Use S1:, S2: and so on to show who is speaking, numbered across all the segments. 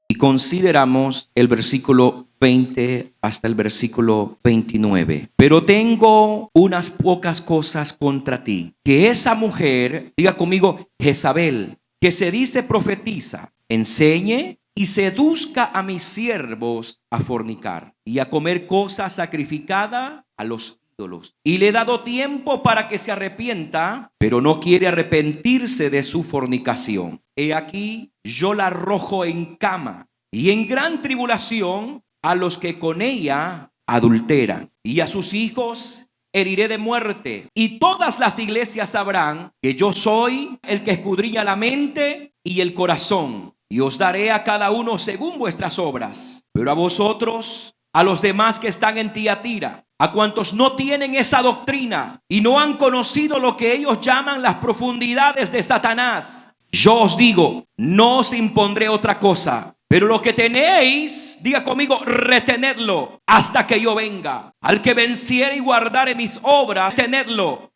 S1: y consideramos el versículo 20 hasta el versículo 29. Pero tengo unas pocas cosas contra ti, que esa mujer, diga conmigo, Jezabel, que se dice profetiza, enseñe y seduzca a mis siervos a fornicar y a comer cosas sacrificadas a los ídolos. Y le he dado tiempo para que se arrepienta, pero no quiere arrepentirse de su fornicación. He aquí, yo la arrojo en cama y en gran tribulación a los que con ella adulteran, y a sus hijos heriré de muerte. Y todas las iglesias sabrán que yo soy el que escudriña la mente y el corazón, y os daré a cada uno según vuestras obras. Pero a vosotros, a los demás que están en Tiatira, a cuantos no tienen esa doctrina y no han conocido lo que ellos llaman las profundidades de Satanás, yo os digo, no os impondré otra cosa, pero lo que tenéis, diga conmigo, retenedlo hasta que yo venga. Al que venciere y guardare mis obras, retenedlo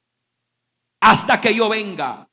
S1: hasta que yo venga.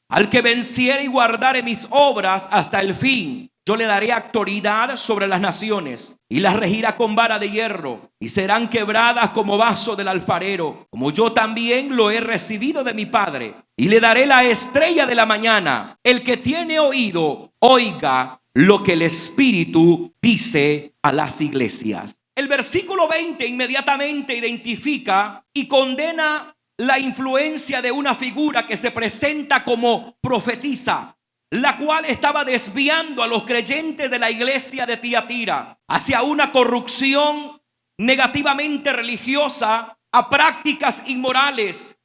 S1: Al que venciere y guardare mis obras hasta el fin, yo le daré autoridad sobre las naciones y las regirá con vara de hierro, y serán quebradas como vaso del alfarero, como yo también lo he recibido de mi Padre. Y le daré la estrella de la mañana. El que tiene oído, oiga lo que el Espíritu dice a las iglesias. El versículo 20 inmediatamente identifica y condena la influencia de una figura que se presenta como profetisa, la cual estaba desviando a los creyentes de la iglesia de Tiatira hacia una corrupción negativamente religiosa, a prácticas inmorales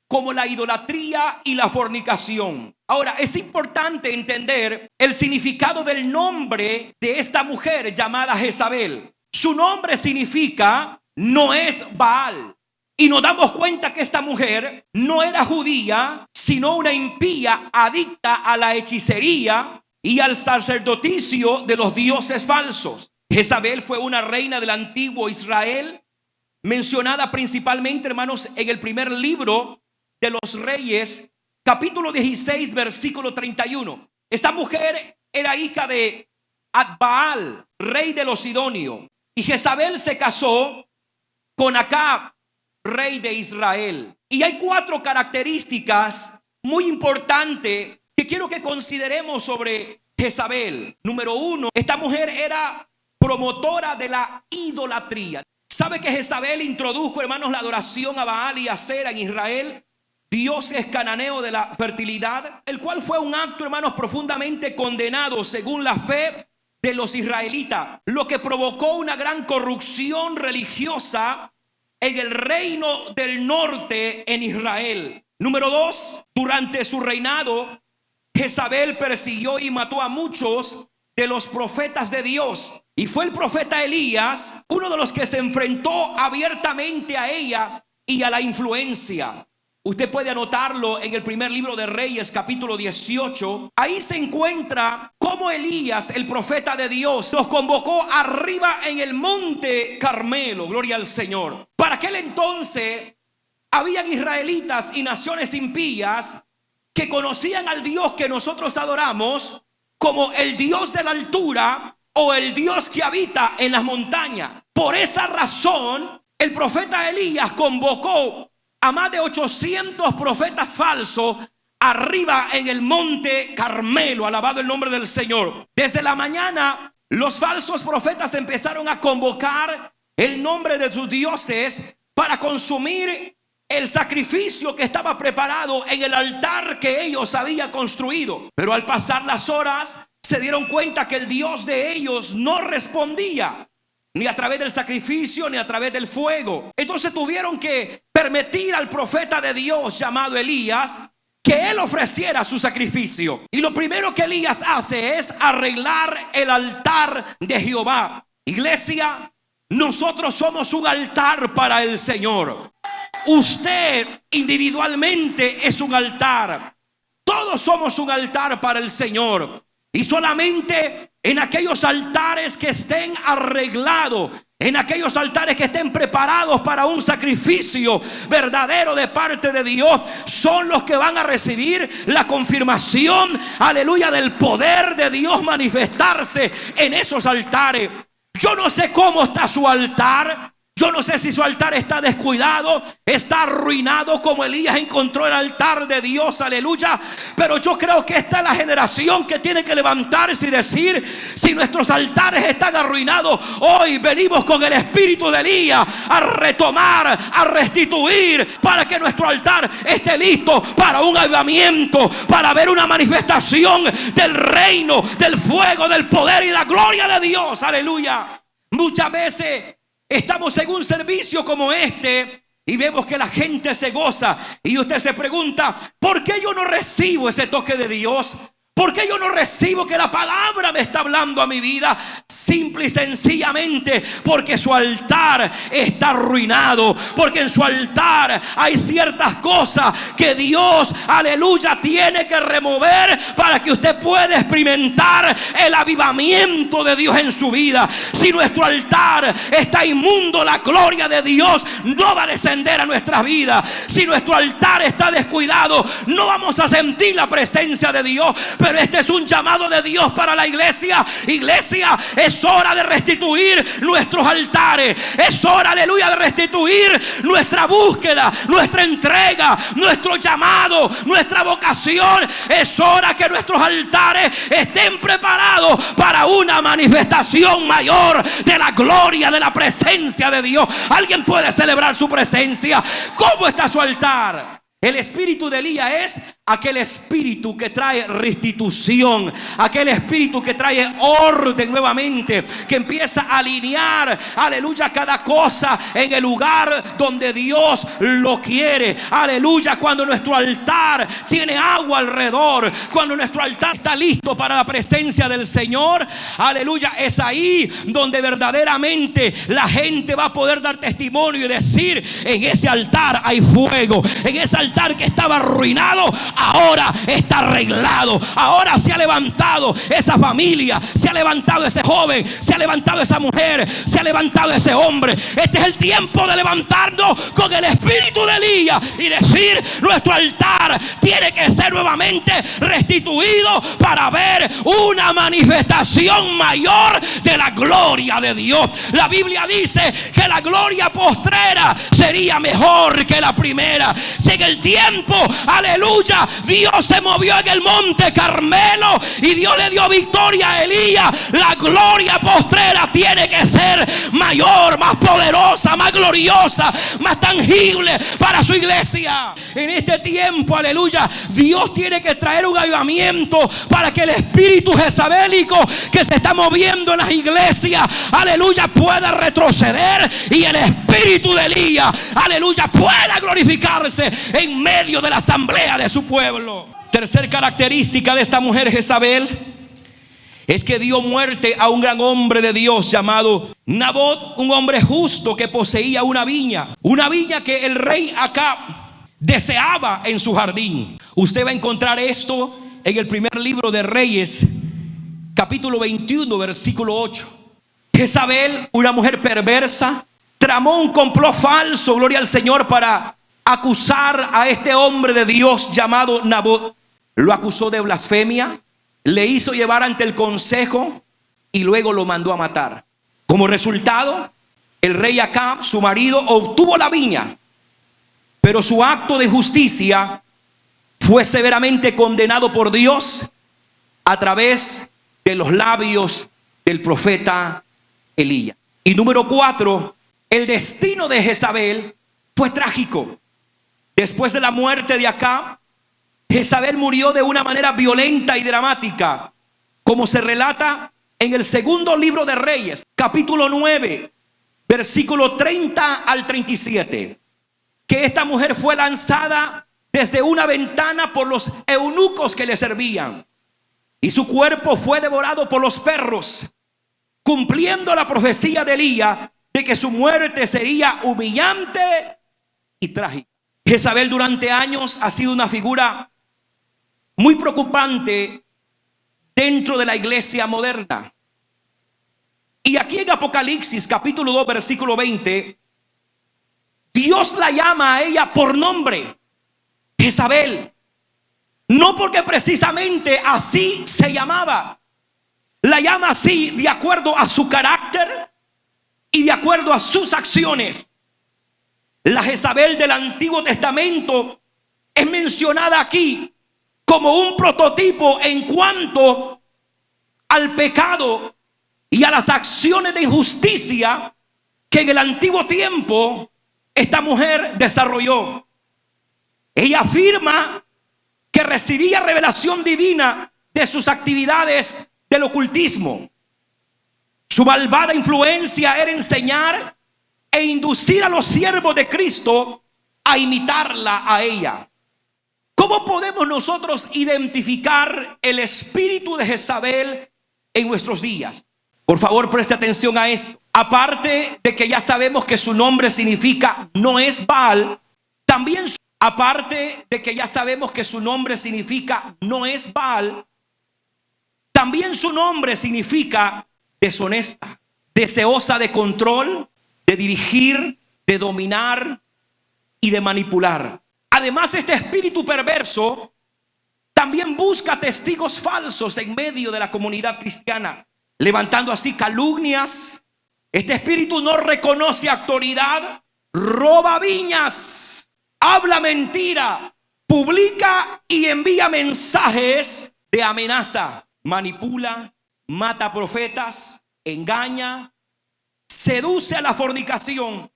S1: como la idolatría y la fornicación. Ahora, es importante entender el significado del nombre de esta mujer llamada Jezabel. Su nombre significa no es Baal. Y nos damos cuenta que esta mujer no era judía, sino una impía adicta a la hechicería y al sacerdocio de los dioses falsos. Jezabel fue una reina del antiguo Israel, mencionada principalmente, hermanos, en el primer libro de los Reyes, capítulo 16, versículo 31. Esta mujer era hija de Adbaal, rey de los Sidonios, y Jezabel se casó con Acab, rey de Israel. Y hay 4 características muy importantes que quiero que consideremos sobre Jezabel. Número 1, esta mujer era promotora de la idolatría. ¿Sabe que Jezabel introdujo, hermanos, la adoración a Baal y a Asera en Israel? Dioses cananeos de la fertilidad, el cual fue un acto, hermanos, profundamente condenado según la fe de los israelitas, lo que provocó una gran corrupción religiosa en el reino del norte en Israel. Número 2, durante su reinado, Jezabel persiguió y mató a muchos de los profetas de Dios. Y fue el profeta Elías uno de los que se enfrentó abiertamente a ella y a la influencia. Usted puede anotarlo en el primer libro de Reyes, capítulo 18. Ahí se encuentra cómo Elías, el profeta de Dios, los convocó arriba en el monte Carmelo. Gloria al Señor. Para aquel entonces habían israelitas y naciones impías que conocían al Dios que nosotros adoramos como el Dios de la altura o el Dios que habita en las montañas. Por esa razón, el profeta Elías convocó a más de 800 profetas falsos arriba en el monte Carmelo. Alabado el nombre del Señor. Desde la mañana, los falsos profetas empezaron a convocar el nombre de sus dioses para consumir el sacrificio que estaba preparado en el altar que ellos habían construido. Pero al pasar las horas, se dieron cuenta que el Dios de ellos no respondía, ni a través del sacrificio, ni a través del fuego. Entonces tuvieron que permitir al profeta de Dios llamado Elías que él ofreciera su sacrificio. Y lo primero que Elías hace es arreglar el altar de Jehová. Iglesia, nosotros somos un altar para el Señor. Usted individualmente es un altar. Todos somos un altar para el Señor. Y solamente en aquellos altares que estén arreglados En aquellos altares que estén preparados para un sacrificio verdadero de parte de Dios, son los que van a recibir la confirmación, aleluya, del poder de Dios manifestarse en esos altares. Yo no sé cómo está su altar. Yo no sé si su altar está descuidado, está arruinado como Elías encontró el altar de Dios, aleluya. Pero yo creo que esta es la generación que tiene que levantarse y decir: si nuestros altares están arruinados, hoy venimos con el espíritu de Elías a retomar, a restituir, para que nuestro altar esté listo para un avivamiento, para ver una manifestación del reino, del fuego, del poder y la gloria de Dios, aleluya. Muchas veces estamos en un servicio como este y vemos que la gente se goza y usted se pregunta: ¿por qué yo no recibo ese toque de Dios? ¿Por qué yo no recibo que la palabra me está hablando a mi vida? Simple y sencillamente porque su altar está arruinado, porque en su altar hay ciertas cosas que Dios, aleluya, tiene que remover para que usted pueda experimentar el avivamiento de Dios en su vida. Si nuestro altar está inmundo, la gloria de Dios no va a descender a nuestras vidas. Si nuestro altar está descuidado, no vamos a sentir la presencia de Dios. Pero este es un llamado de Dios para la iglesia. Iglesia, es hora de restituir nuestros altares. Es hora, aleluya, de restituir nuestra búsqueda, nuestra entrega, nuestro llamado, nuestra vocación. Es hora que nuestros altares estén preparados para una manifestación mayor de la gloria, de la presencia de Dios. ¿Alguien puede celebrar su presencia? ¿Cómo está su altar? El espíritu de Elías es aquel espíritu que trae restitución, aquel espíritu que trae orden nuevamente, que empieza a alinear, aleluya, cada cosa en el lugar donde Dios lo quiere. Aleluya, cuando nuestro altar tiene agua alrededor, cuando nuestro altar está listo para la presencia del Señor, aleluya, es ahí donde verdaderamente la gente va a poder dar testimonio y decir: en ese altar hay fuego, en ese altar que estaba arruinado, ahora está arreglado. Ahora se ha levantado esa familia, se ha levantado ese joven, se ha levantado esa mujer, se ha levantado ese hombre. Este es el tiempo de levantarnos con el espíritu de Elías y decir: nuestro altar tiene que ser nuevamente restituido para ver una manifestación mayor de la gloria de Dios. La Biblia dice que la gloria postrera sería mejor que la primera. Si en el tiempo, aleluya, Dios se movió en el monte Carmelo y Dios le dio victoria a Elías, la gloria postrera tiene que ser mayor, más poderosa, más gloriosa, más tangible para su iglesia. En este tiempo, aleluya, Dios tiene que traer un avivamiento para que el espíritu jezabélico que se está moviendo en las iglesias, aleluya, pueda retroceder y el espíritu de Elías, aleluya, pueda glorificarse en medio de la asamblea de su pueblo. Tercer característica de esta mujer Jezabel es que dio muerte a un gran hombre de Dios llamado Nabot, un hombre justo que poseía una viña que el rey Acab deseaba en su jardín. Usted va a encontrar esto en el primer libro de Reyes, capítulo 21, versículo 8. Jezabel, una mujer perversa, tramó un complot falso, gloria al Señor, para acusar a este hombre de Dios llamado Nabot. Lo acusó de blasfemia, le hizo llevar ante el consejo y luego lo mandó a matar. Como resultado, el rey Acab, su marido, obtuvo la viña, pero su acto de justicia fue severamente condenado por Dios a través de los labios del profeta Elías. Y número 4, el destino de Jezabel fue trágico. Después de la muerte de Acab, Jezabel murió de una manera violenta y dramática, como se relata en el segundo libro de Reyes, capítulo 9, versículo 30 al 37. Que esta mujer fue lanzada desde una ventana por los eunucos que le servían, y su cuerpo fue devorado por los perros, cumpliendo la profecía de Elías de que su muerte sería humillante y trágica. Jezabel durante años ha sido una figura muy preocupante dentro de la iglesia moderna. Y aquí en Apocalipsis capítulo 2 versículo 20, Dios la llama a ella por nombre, Jezabel. No porque precisamente así se llamaba. La llama así de acuerdo a su carácter y de acuerdo a sus acciones. La Jezabel del Antiguo Testamento es mencionada aquí como un prototipo en cuanto al pecado y a las acciones de injusticia que en el antiguo tiempo esta mujer desarrolló. Ella afirma que recibía revelación divina de sus actividades del ocultismo. Su malvada influencia era enseñar e inducir a los siervos de Cristo a imitarla a ella. ¿Cómo podemos nosotros identificar el espíritu de Jezabel en nuestros días? Por favor, preste atención a esto. Aparte de que ya sabemos que su nombre significa no es Baal, también aparte de que ya sabemos que su nombre significa no es Baal, también su nombre significa deshonesta, deseosa de control, de dirigir, de dominar y de manipular. Además, este espíritu perverso también busca testigos falsos en medio de la comunidad cristiana, levantando así calumnias. Este espíritu no reconoce autoridad, roba viñas, habla mentira, publica y envía mensajes de amenaza, manipula, mata profetas, engaña, seduce a la fornicación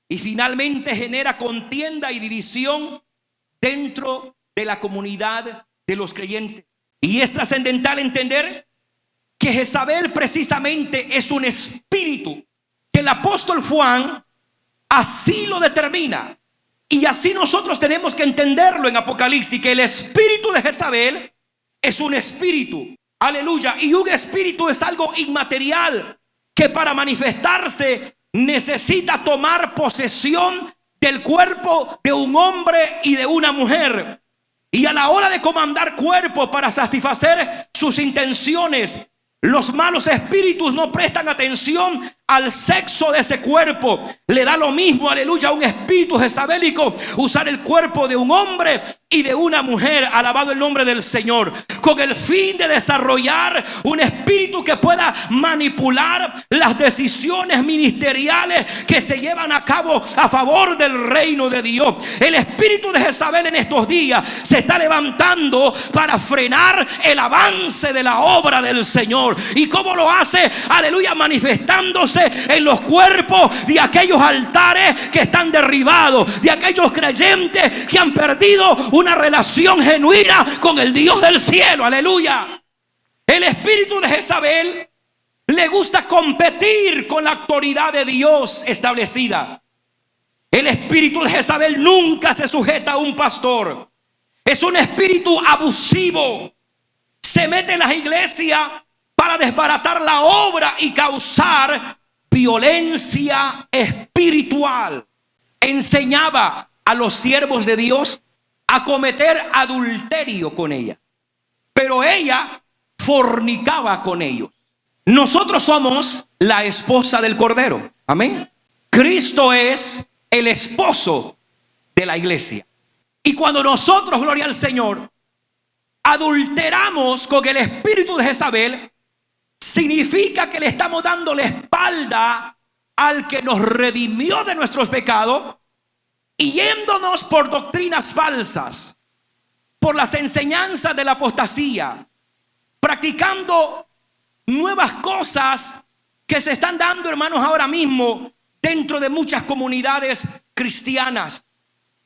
S1: y finalmente genera contienda y división dentro de la comunidad de los creyentes. Y es trascendental entender que Jezabel precisamente es un espíritu, que el apóstol Juan así lo determina. Y así nosotros tenemos que entenderlo en Apocalipsis, que el espíritu de Jezabel es un espíritu. Aleluya. Y un espíritu es algo inmaterial que para manifestarse necesita tomar posesión del cuerpo de un hombre y de una mujer. Y a la hora de comandar cuerpos para satisfacer sus intenciones, los malos espíritus no prestan atención al sexo de ese cuerpo. Le da lo mismo, aleluya, a un espíritu jezabélico usar el cuerpo de un hombre y de una mujer, alabado el nombre del Señor, con el fin de desarrollar un espíritu que pueda manipular las decisiones ministeriales que se llevan a cabo a favor del reino de Dios. El espíritu de Jezabel en estos días se está levantando para frenar el avance de la obra del Señor. ¿Y cómo lo hace? Aleluya, manifestándose en los cuerpos de aquellos altares que están derribados, de aquellos creyentes que han perdido una relación genuina con el Dios del cielo. Aleluya. El espíritu de Jezabel le gusta competir con la autoridad de Dios establecida. El espíritu de Jezabel nunca se sujeta a un pastor. Es un espíritu abusivo. Se mete en las iglesias para desbaratar la obra y causar violencia espiritual. Enseñaba a los siervos de Dios a cometer adulterio con ella, pero ella fornicaba con ellos. Nosotros somos la esposa del Cordero. Amén. Cristo es el esposo de la iglesia. Y cuando nosotros, gloria al Señor, adulteramos con el espíritu de Jezabel, significa que le estamos dando la espalda al que nos redimió de nuestros pecados y yéndonos por doctrinas falsas, por las enseñanzas de la apostasía, practicando nuevas cosas que se están dando, hermanos, ahora mismo dentro de muchas comunidades cristianas.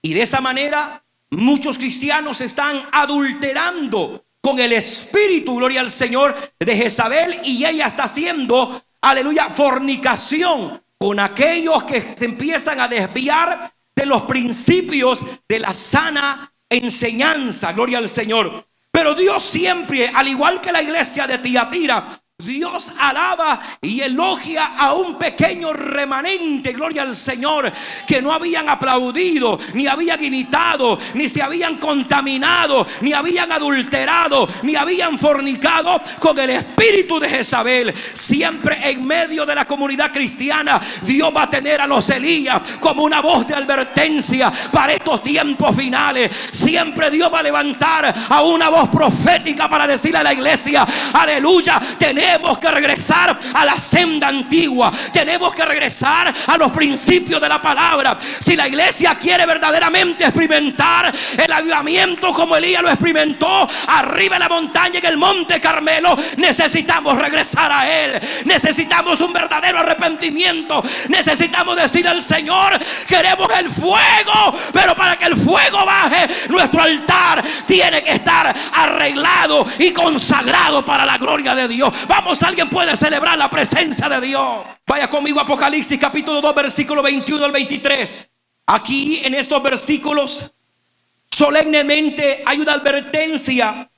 S1: Y de esa manera muchos cristianos están adulterando con el espíritu, gloria al Señor, de Jezabel, y ella está haciendo, aleluya, fornicación con aquellos que se empiezan a desviar de los principios de la sana enseñanza, gloria al Señor. Pero Dios siempre, al igual que la iglesia de Tiatira, Dios alaba y elogia a un pequeño remanente, gloria al Señor, que no habían aplaudido, ni habían imitado, ni se habían contaminado, ni habían adulterado, ni habían fornicado con el espíritu de Jezabel. Siempre en medio de la comunidad cristiana, Dios va a tener a los Elías como una voz de advertencia para estos tiempos finales. Siempre Dios va a levantar a una voz profética para decirle a la iglesia: aleluya, tenemos que regresar a la senda antigua, tenemos que regresar a los principios de la palabra. Si la iglesia quiere verdaderamente experimentar el avivamiento como Elías lo experimentó arriba en la montaña, en el monte Carmelo, necesitamos regresar a él. Necesitamos un verdadero arrepentimiento. Necesitamos decir al Señor: queremos el fuego, pero para que el fuego baje, nuestro altar tiene que estar arreglado y consagrado para la gloria de Dios. Vamos, alguien puede celebrar la presencia de Dios. Vaya conmigo a Apocalipsis capítulo 2, versículo 21 al 23. Aquí en estos versículos solemnemente hay una advertencia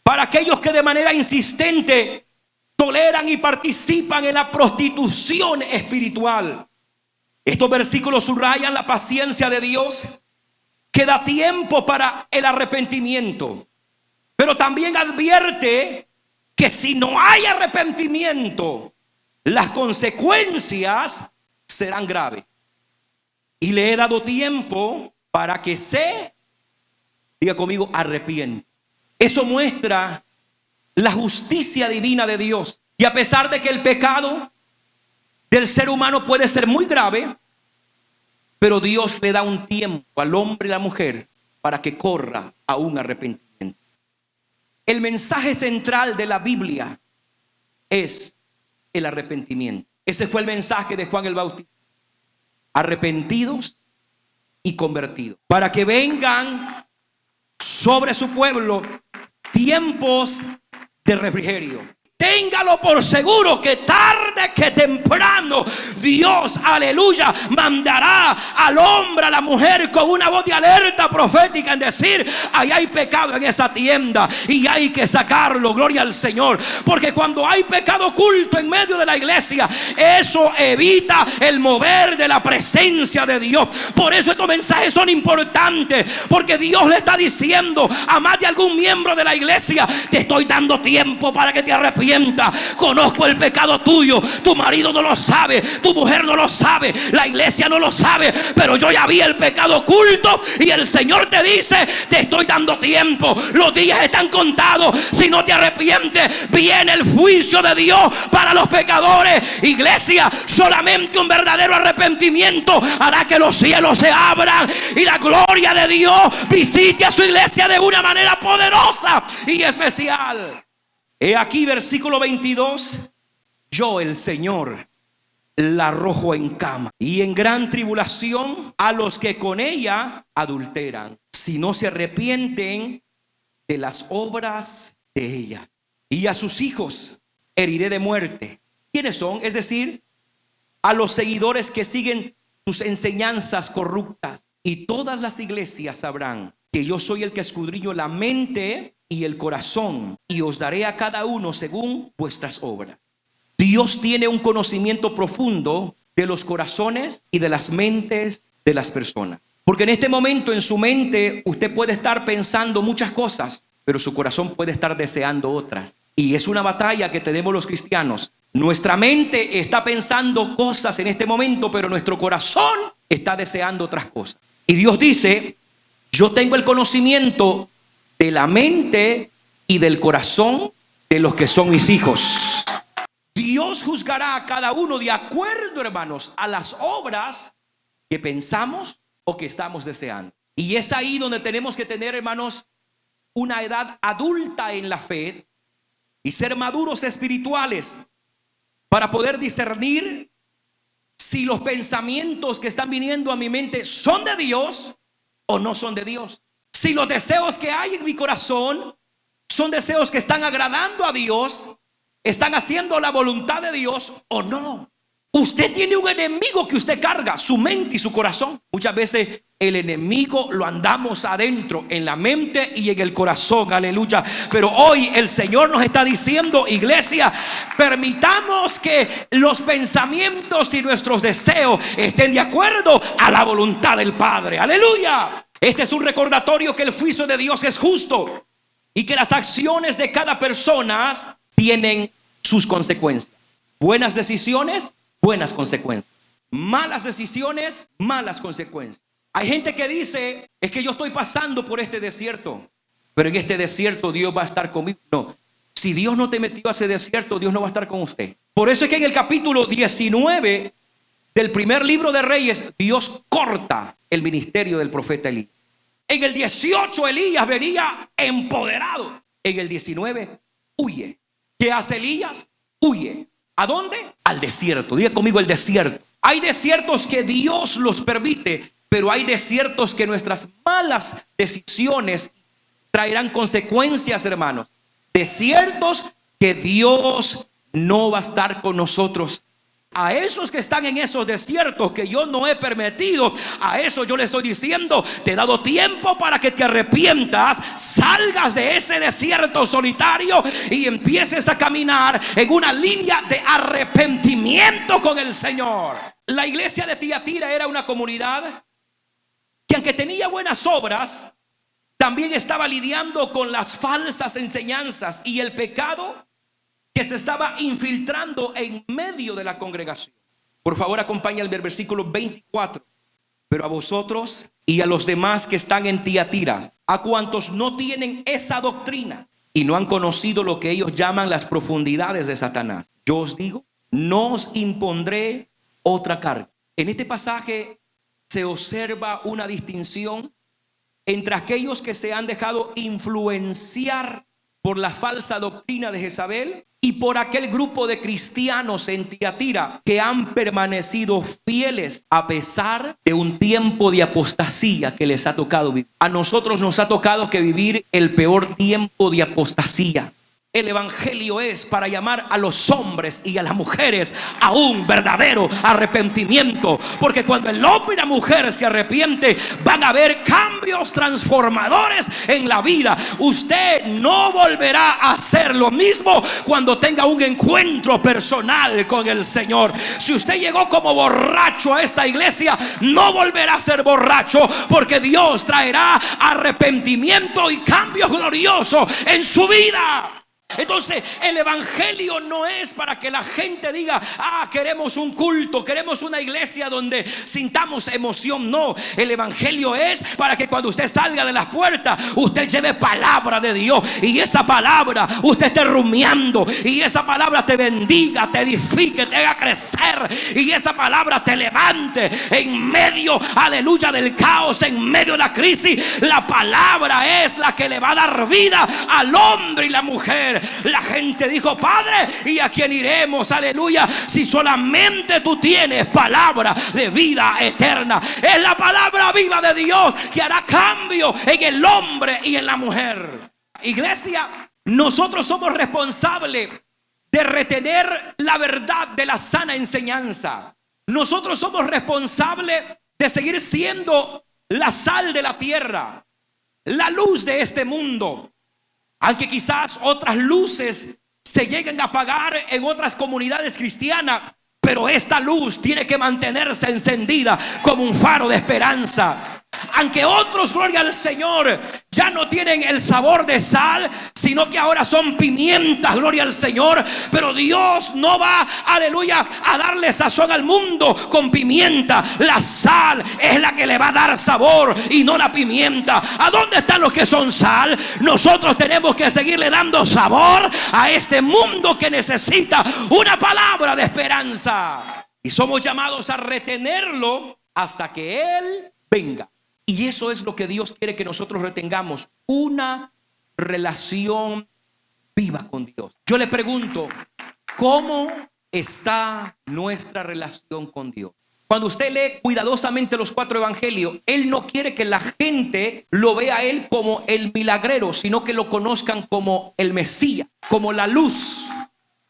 S1: para aquellos que de manera insistente toleran y participan en la prostitución espiritual. Estos versículos subrayan la paciencia de Dios, que da tiempo para el arrepentimiento, pero también advierte que si no hay arrepentimiento, las consecuencias serán graves. Y le he dado tiempo para que diga conmigo, arrepienta. Eso muestra la justicia divina de Dios. Y a pesar de que el pecado del ser humano puede ser muy grave, pero Dios le da un tiempo al hombre y la mujer para que corra a un arrepentimiento. El mensaje central de la Biblia es el arrepentimiento. Ese fue el mensaje de Juan el Bautista: arrepentidos y convertidos, para que vengan sobre su pueblo tiempos de refrigerio. Téngalo por seguro que tarde que temprano Dios, aleluya, mandará al hombre, a la mujer con una voz de alerta profética en decir: ahí hay pecado en esa tienda y hay que sacarlo, gloria al Señor. Porque cuando hay pecado oculto en medio de la iglesia, eso evita el mover de la presencia de Dios. Por eso estos mensajes son importantes, porque Dios le está diciendo a más de algún miembro de la iglesia: te estoy dando tiempo para que te arrepientas. Conozco el pecado tuyo. Tu marido no lo sabe, tu mujer no lo sabe, la iglesia no lo sabe, pero yo ya vi el pecado oculto y el Señor te dice: te estoy dando tiempo. Los días están contados. Si no te arrepientes, viene el juicio de Dios para los pecadores. Iglesia, solamente un verdadero arrepentimiento hará que los cielos se abran y la gloria de Dios visite a su iglesia de una manera poderosa y especial. He aquí, versículo 22: yo, el Señor, la arrojo en cama y en gran tribulación a los que con ella adulteran, si no se arrepienten de las obras de ella. Y a sus hijos heriré de muerte. ¿Quiénes son? Es decir, a los seguidores que siguen sus enseñanzas corruptas. Y todas las iglesias sabrán que yo soy el que escudriño la mente y el corazón, y os daré a cada uno según vuestras obras. Dios tiene un conocimiento profundo de los corazones y de las mentes de las personas. Porque en este momento en su mente usted puede estar pensando muchas cosas, pero su corazón puede estar deseando otras. Y es una batalla que tenemos los cristianos. Nuestra mente está pensando cosas en este momento, pero nuestro corazón está deseando otras cosas. Y Dios dice: yo tengo el conocimiento de la mente y del corazón de los que son mis hijos. Dios juzgará a cada uno de acuerdo, hermanos, a las obras que pensamos o que estamos deseando. Y es ahí donde tenemos que tener, hermanos, una edad adulta en la fe y ser maduros espirituales para poder discernir si los pensamientos que están viniendo a mi mente son de Dios o no son de Dios. Si los deseos que hay en mi corazón son deseos que están agradando a Dios, están haciendo la voluntad de Dios o no. Usted tiene un enemigo que usted carga, su mente y su corazón. Muchas veces el enemigo lo andamos adentro, en la mente y en el corazón, aleluya. Pero hoy el Señor nos está diciendo, iglesia, permitamos que los pensamientos y nuestros deseos estén de acuerdo a la voluntad del Padre, aleluya. Este es un recordatorio que el juicio de Dios es justo y que las acciones de cada persona tienen sus consecuencias. Buenas decisiones, buenas consecuencias. Malas decisiones, malas consecuencias. Hay gente que dice, es que yo estoy pasando por este desierto, pero en este desierto Dios va a estar conmigo. No, si Dios no te metió a ese desierto, Dios no va a estar con usted. Por eso es que en el capítulo 19 del primer libro de Reyes, Dios corta el ministerio del profeta Elías. En el 18 Elías venía empoderado. En el 19 huye. ¿Qué hace Elías? Huye. ¿A dónde? Al desierto. Diga conmigo, el desierto. Hay desiertos que Dios los permite, pero hay desiertos que nuestras malas decisiones traerán consecuencias, hermanos. Desiertos que Dios no va a estar con nosotros. A esos que están en esos desiertos que yo no he permitido, a eso yo le estoy diciendo, te he dado tiempo para que te arrepientas, salgas de ese desierto solitario y empieces a caminar en una línea de arrepentimiento con el Señor. La iglesia de Tiatira era una comunidad que, aunque tenía buenas obras, también estaba lidiando con las falsas enseñanzas y el pecado que se estaba infiltrando en medio de la congregación. Por favor, acompáñame al versículo 24. Pero a vosotros y a los demás que están en Tiatira, a cuantos no tienen esa doctrina y no han conocido lo que ellos llaman las profundidades de Satanás, yo os digo, no os impondré otra carga. En este pasaje se observa una distinción entre aquellos que se han dejado influenciar por la falsa doctrina de Jezabel y por aquel grupo de cristianos en Tiatira que han permanecido fieles a pesar de un tiempo de apostasía que les ha tocado vivir. A nosotros nos ha tocado que vivir el peor tiempo de apostasía. El evangelio es para llamar a los hombres y a las mujeres a un verdadero arrepentimiento, porque cuando el hombre y la mujer se arrepiente, van a haber cambios transformadores en la vida. Usted no volverá a hacer lo mismo cuando tenga un encuentro personal con el Señor. Si usted llegó como borracho a esta iglesia, no volverá a ser borracho, porque Dios traerá arrepentimiento y cambios gloriosos en su vida. Entonces el evangelio no es para que la gente diga, queremos un culto, queremos una iglesia donde sintamos emoción. No, el evangelio es para que cuando usted salga de las puertas, usted lleve palabra de Dios, y esa palabra usted esté rumiando, y esa palabra te bendiga, te edifique, te haga crecer, y esa palabra te levante en medio, aleluya, del caos, en medio de la crisis. La palabra es la que le va a dar vida al hombre y la mujer. La gente dijo, Padre, ¿y a quién iremos? Aleluya, si solamente tú tienes palabra de vida eterna. Es la palabra viva de Dios que hará cambio en el hombre y en la mujer. Iglesia, nosotros somos responsables de retener la verdad de la sana enseñanza. Nosotros somos responsables de seguir siendo la sal de la tierra, la luz de este mundo. Aunque quizás otras luces se lleguen a apagar en otras comunidades cristianas, pero esta luz tiene que mantenerse encendida como un faro de esperanza. Aunque otros, gloria al Señor, ya no tienen el sabor de sal, sino que ahora son pimientas, gloria al Señor. Pero Dios no va, aleluya, a darle sazón al mundo con pimienta. La sal es la que le va a dar sabor y no la pimienta. ¿A dónde están los que son sal? Nosotros tenemos que seguirle dando sabor a este mundo que necesita una palabra de esperanza. Y somos llamados a retenerlo hasta que Él venga. Y eso es lo que Dios quiere que nosotros retengamos, una relación viva con Dios. Yo le pregunto, ¿cómo está nuestra relación con Dios? Cuando usted lee cuidadosamente los 4 evangelios, Él no quiere que la gente lo vea a Él como el milagrero, sino que lo conozcan como el Mesías, como la luz.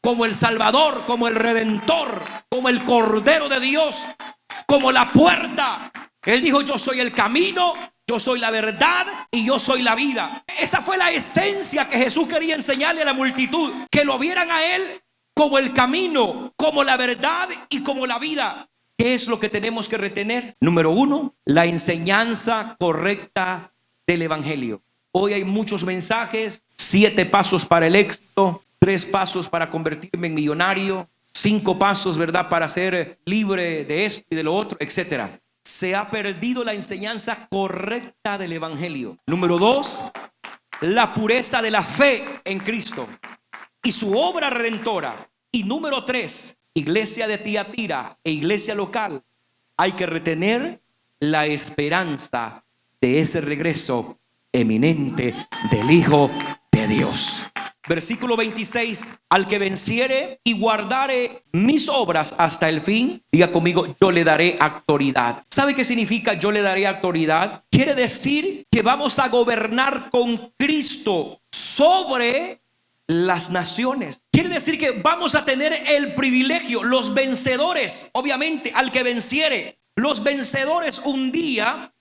S1: como el Salvador, como el Redentor, como el Cordero de Dios, como la puerta. Él dijo: yo soy el camino, yo soy la verdad y yo soy la vida. Esa fue la esencia que Jesús quería enseñarle a la multitud, que lo vieran a Él como el camino, como la verdad y como la vida. ¿Qué es lo que tenemos que retener? Número uno, la enseñanza correcta del Evangelio. Hoy hay muchos mensajes: 7 pasos para el éxito, 3 pasos para convertirme en millonario, 5 pasos, ¿verdad?, para ser libre de esto y de lo otro, etcétera. Se ha perdido la enseñanza correcta del Evangelio. Número 2, la pureza de la fe en Cristo y su obra redentora. Y número 3, iglesia de Tiatira e iglesia local, hay que retener la esperanza de ese regreso eminente del Hijo de Dios. Versículo 26, al que venciere y guardare mis obras hasta el fin, diga conmigo: yo le daré autoridad. ¿Sabe qué significa yo le daré autoridad? Quiere decir que vamos a gobernar con Cristo sobre las naciones. Quiere decir que vamos a tener el privilegio, los vencedores, obviamente, al que venciere. Los vencedores, un día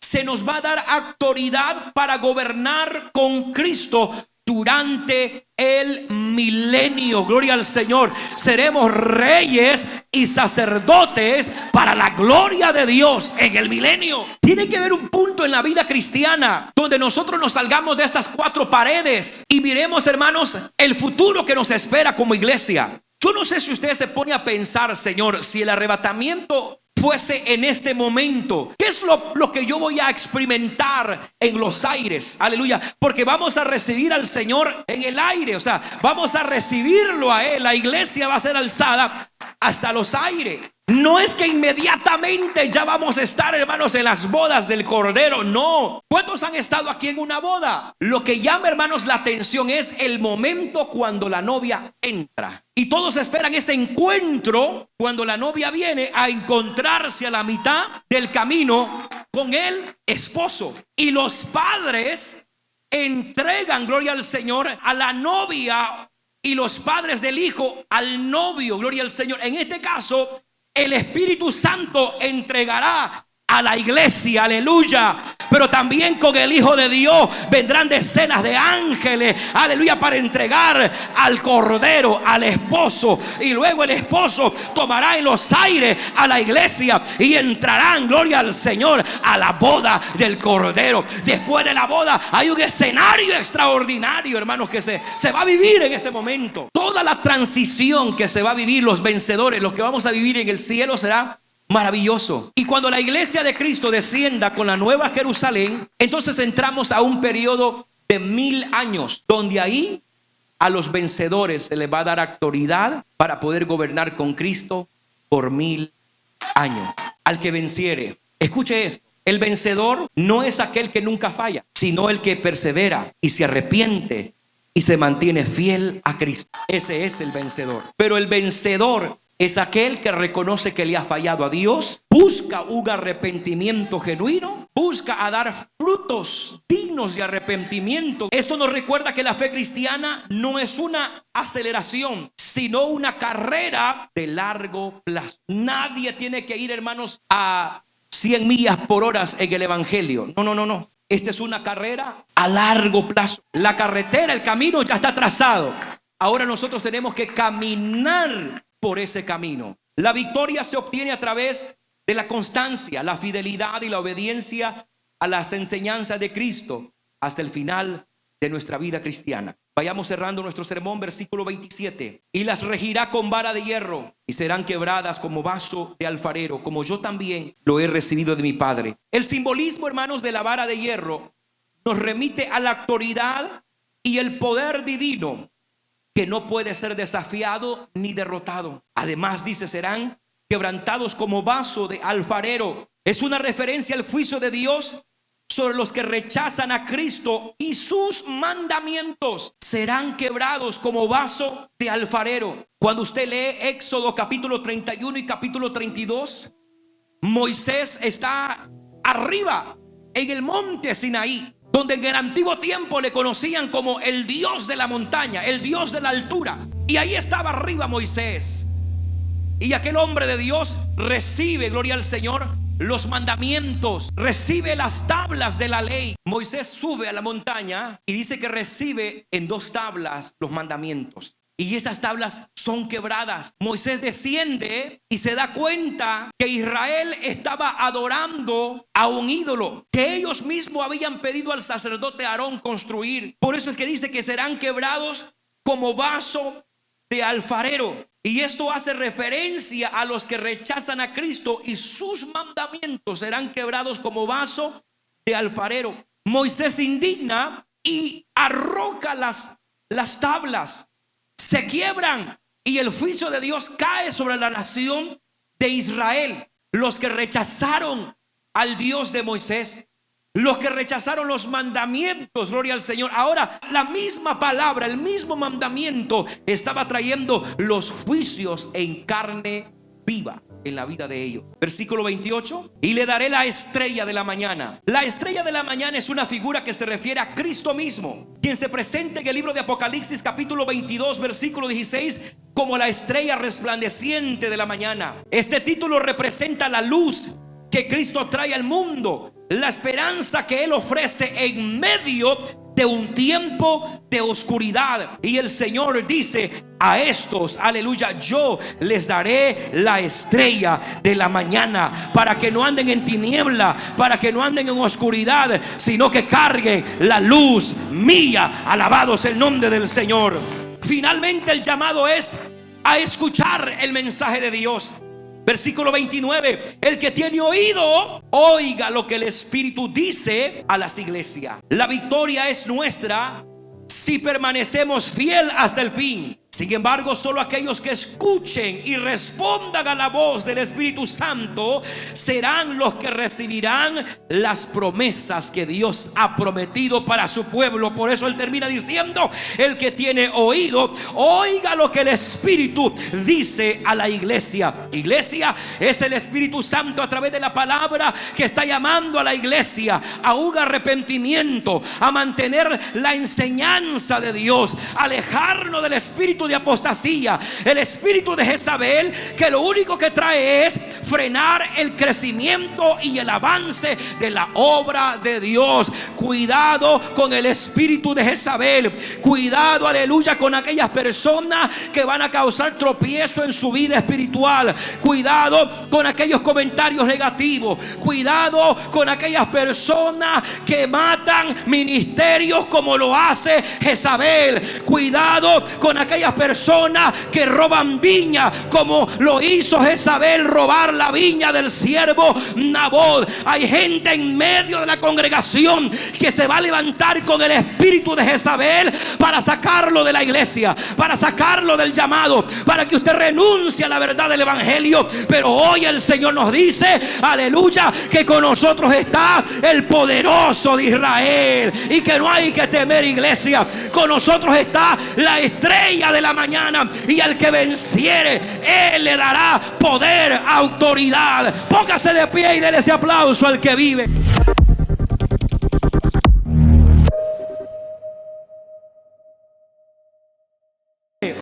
S1: se nos va a dar autoridad para gobernar con Cristo durante el milenio. Gloria al Señor. Seremos reyes y sacerdotes para la gloria de Dios en el milenio. Tiene que haber un punto en la vida cristiana donde nosotros nos salgamos de estas 4 paredes y miremos, hermanos, el futuro que nos espera como iglesia. Yo no sé si usted se pone a pensar: Señor, si el arrebatamiento fuese en este momento, ¿qué es lo que yo voy a experimentar en los aires? Aleluya, porque vamos a recibir al Señor en el aire, o sea, vamos a recibirlo a Él. La iglesia va a ser alzada hasta los aires. No es que inmediatamente ya vamos a estar, hermanos, en las bodas del Cordero. No. ¿Cuántos han estado aquí en una boda? Lo que llama, hermanos, la atención es el momento cuando la novia entra. Y todos esperan ese encuentro cuando la novia viene a encontrarse a la mitad del camino con el esposo. Y los padres entregan, gloria al Señor, a la novia, y los padres del hijo al novio, gloria al Señor. En este caso, el Espíritu Santo entregará a la iglesia, aleluya. Pero también con el Hijo de Dios vendrán decenas de ángeles, aleluya, para entregar al Cordero, al esposo. Y luego el esposo tomará en los aires a la iglesia y entrarán, gloria al Señor, a la boda del Cordero. Después de la boda hay un escenario extraordinario, hermanos, que se va a vivir en ese momento. Toda la transición que se va a vivir, los vencedores, los que vamos a vivir en el cielo, será maravilloso. Y cuando la iglesia de Cristo descienda con la nueva Jerusalén, entonces entramos a un periodo de 1000 años, donde ahí a los vencedores se les va a dar autoridad para poder gobernar con Cristo por 1000 años. Al que venciere, escuche esto: el vencedor no es aquel que nunca falla, sino el que persevera y se arrepiente y se mantiene fiel a Cristo. Ese es el vencedor. Pero el vencedor es aquel que reconoce que le ha fallado a Dios, busca un arrepentimiento genuino, busca a dar frutos dignos de arrepentimiento. Esto nos recuerda que la fe cristiana no es una aceleración, sino una carrera de largo plazo. Nadie tiene que ir, hermanos, a 100 millas por hora en el evangelio. No. Esta es una carrera a largo plazo. La carretera, el camino ya está trazado. Ahora nosotros tenemos que caminar por ese camino. La victoria se obtiene a través de la constancia, la fidelidad y la obediencia a las enseñanzas de Cristo hasta el final de nuestra vida cristiana. Vayamos cerrando nuestro sermón, versículo 27. Y las regirá con vara de hierro y serán quebradas como vaso de alfarero, como yo también lo he recibido de mi Padre. El simbolismo, hermanos, de la vara de hierro nos remite a la autoridad y el poder divino, que no puede ser desafiado ni derrotado. Además, dice, serán quebrantados como vaso de alfarero. Es una referencia al juicio de Dios sobre los que rechazan a Cristo y sus mandamientos. Serán quebrados como vaso de alfarero. Cuando usted lee Éxodo capítulo 31 y capítulo 32, Moisés está arriba en el monte Sinaí, donde en el antiguo tiempo le conocían como el Dios de la montaña, el Dios de la altura. Y ahí estaba arriba Moisés. Y aquel hombre de Dios recibe, gloria al Señor, los mandamientos, recibe las tablas de la ley. Moisés sube a la montaña y dice que recibe en 2 tablas los mandamientos. Y esas tablas son quebradas. Moisés desciende y se da cuenta que Israel estaba adorando a un ídolo que ellos mismos habían pedido al sacerdote Aarón construir. Por eso es que dice que serán quebrados como vaso de alfarero. Y esto hace referencia a los que rechazan a Cristo, y sus mandamientos serán quebrados como vaso de alfarero. Moisés se indigna y arroja las tablas. Se quiebran y el juicio de Dios cae sobre la nación de Israel. Los que rechazaron al Dios de Moisés, los que rechazaron los mandamientos, gloria al Señor. Ahora la misma palabra, el mismo mandamiento estaba trayendo los juicios en carne viva en la vida de ellos. Versículo 28: y le daré la estrella de la mañana. La estrella de la mañana es una figura que se refiere a Cristo mismo, quien se presenta en el libro de Apocalipsis capítulo 22 versículo 16 como la estrella resplandeciente de la mañana. Este título representa la luz que Cristo trae al mundo, la esperanza que Él ofrece en medio de un tiempo de oscuridad. Y el Señor dice a estos, aleluya, yo les daré la estrella de la mañana, para que no anden en tiniebla, para que no anden en oscuridad, sino que carguen la luz mía. Alabado sea el nombre del Señor. Finalmente el llamado es a escuchar el mensaje de Dios. Versículo 29: el que tiene oído, oiga lo que el Espíritu dice a las iglesias. La victoria es nuestra si permanecemos fiel hasta el fin. Sin embargo, solo aquellos que escuchen y respondan a la voz del Espíritu Santo serán los que recibirán las promesas que Dios ha prometido para su pueblo. Por eso Él termina diciendo: el que tiene oído, oiga lo que el Espíritu dice a la iglesia. Iglesia es el Espíritu Santo a través de la palabra que está llamando a la iglesia a un arrepentimiento, a mantener la enseñanza de Dios, alejarnos del espíritu de apostasía, el espíritu de Jezabel, que lo único que trae es frenar el crecimiento y el avance de la obra de Dios. Cuidado con el espíritu de Jezabel. Cuidado, aleluya, con aquellas personas que van a causar tropiezo en su vida espiritual. Cuidado con aquellos comentarios negativos. Cuidado con aquellas personas que matan ministerios como lo hace Jezabel. Cuidado con aquellas personas que roban viña como lo hizo Jezabel, robar la viña del siervo Nabot. Hay gente en medio de la congregación que se va a levantar con el espíritu de Jezabel para sacarlo de la iglesia, para sacarlo del llamado, para que usted renuncie a la verdad del evangelio. Pero hoy el Señor nos dice, aleluya, que con nosotros está el poderoso de Israel y que no hay que temer, iglesia. Con nosotros está la estrella de la mañana, y al que venciere, Él le dará poder, autoridad. Póngase de pie y déle ese aplauso al que vive.